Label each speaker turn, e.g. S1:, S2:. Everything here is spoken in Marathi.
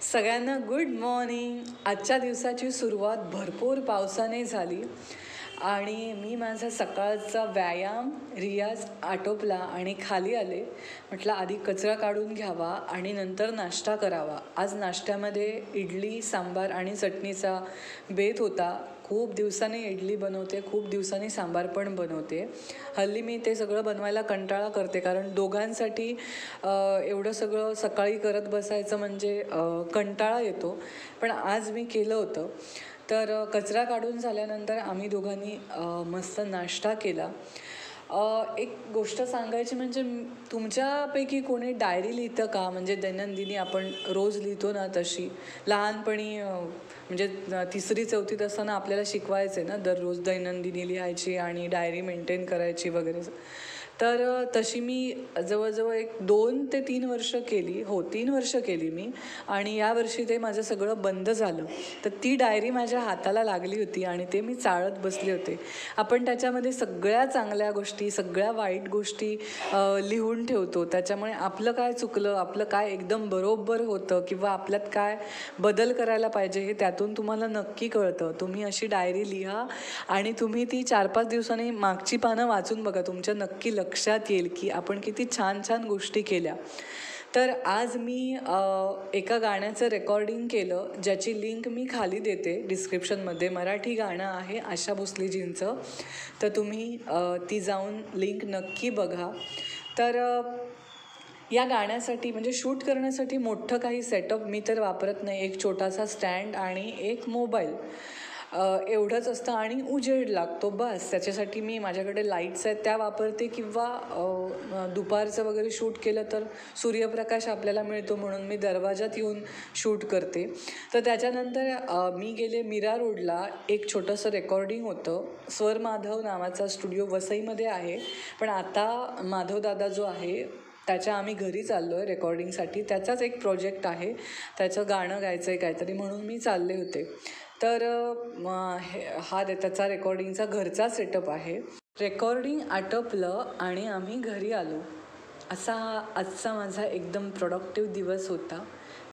S1: सगळ्यांना गुड मॉर्निंग. आजच्या दिवसाची सुरुवात भरपूर पावसाने झाली आणि मी माझा सकाळचा व्यायाम रियाज आटोपला आणि खाली आले. म्हटलं आधी कचरा काढून घ्यावा आणि नंतर नाश्ता करावा. आज नाश्त्यामध्ये इडली सांबार आणि चटणीचा बेत होता. खूप दिवसांनी इडली बनवते, खूप दिवसांनी सांबार पण बनवते. हल्ली मी ते सगळं बनवायला कंटाळा करते, कारण दोघांसाठी एवढं सगळं सकाळी करत बसायचं म्हणजे कंटाळा येतो. पण आज मी केलं होतं. तर कचरा काढून झाल्यानंतर आम्ही दोघांनी मस्त नाश्ता केला. एक गोष्ट सांगायची म्हणजे तुमच्यापैकी कोणी डायरी लिहितं का? म्हणजे दैनंदिनी आपण रोज लिहितो ना तशी. लहानपणी म्हणजे 3री-4थीत असताना आपल्याला शिकवायचे ना दररोज दैनंदिनी लिहायची आणि डायरी मेंटेन करायची वगैरे. तर तशी मी जवळजवळ 2 ते 3 वर्ष केली. 3 वर्ष केली मी. आणि यावर्षी ते माझं सगळं बंद झालं. तर ती डायरी माझ्या हाताला लागली होती आणि ते मी चाळत बसले होते. आपण त्याच्यामध्ये सगळ्या चांगल्या गोष्टी, सगळ्या वाईट गोष्टी लिहून ठेवतो. त्याच्यामुळे आपलं काय चुकलं, आपलं काय एकदम बरोबर होतं किंवा आपल्यात काय बदल करायला पाहिजे हे त्यातून तुम्हाला नक्की कळतं. तुम्ही अशी डायरी लिहा आणि तुम्ही ती 4-5 दिवसांनी मागची पानं वाचून बघा. तुमच्या नक्की लक्षात येईल की आपण किती छान छान गोष्टी केल्या. तर आज मी एका गाण्याचं रेकॉर्डिंग केलं, ज्याची लिंक मी खाली देते डिस्क्रिप्शनमध्ये. मराठी गाणं आहे आशा भोसलेजींचं. तर तुम्ही ती जाऊन लिंक नक्की बघा. तर या गाण्यासाठी म्हणजे शूट करण्यासाठी मोठं काही सेटअप मी तर वापरत नाही. एक छोटासा स्टँड आणि एक मोबाईल एवढंच असतं आणि उजेड लागतो बस. त्याच्यासाठी मी माझ्याकडे लाईट्स आहेत त्या वापरते, किंवा दुपारचं वगैरे शूट केलं तर सूर्यप्रकाश आपल्याला मिळतो म्हणून मी दरवाजात येऊन शूट करते. तर त्याच्यानंतर मी गेले मीरा रोडला. एक छोटंसं रेकॉर्डिंग होतं. स्वर माधव नावाचा स्टुडिओ वसईमध्ये आहे, पण आता माधवदादा जो आहे त्याच्या आम्ही घरी चाललो आहे रेकॉर्डिंगसाठी. त्याचाच एक प्रोजेक्ट आहे, त्याचं गाणं गायचं आहे काहीतरी, म्हणून मी चालले होते. तर हा त्याचा रेकॉर्डिंगचा घरचा सेटअप आहे. रेकॉर्डिंग आटोपलं आणि आम्ही घरी आलो. असा आजचा माझा एकदम प्रोडक्टिव्ह दिवस होता.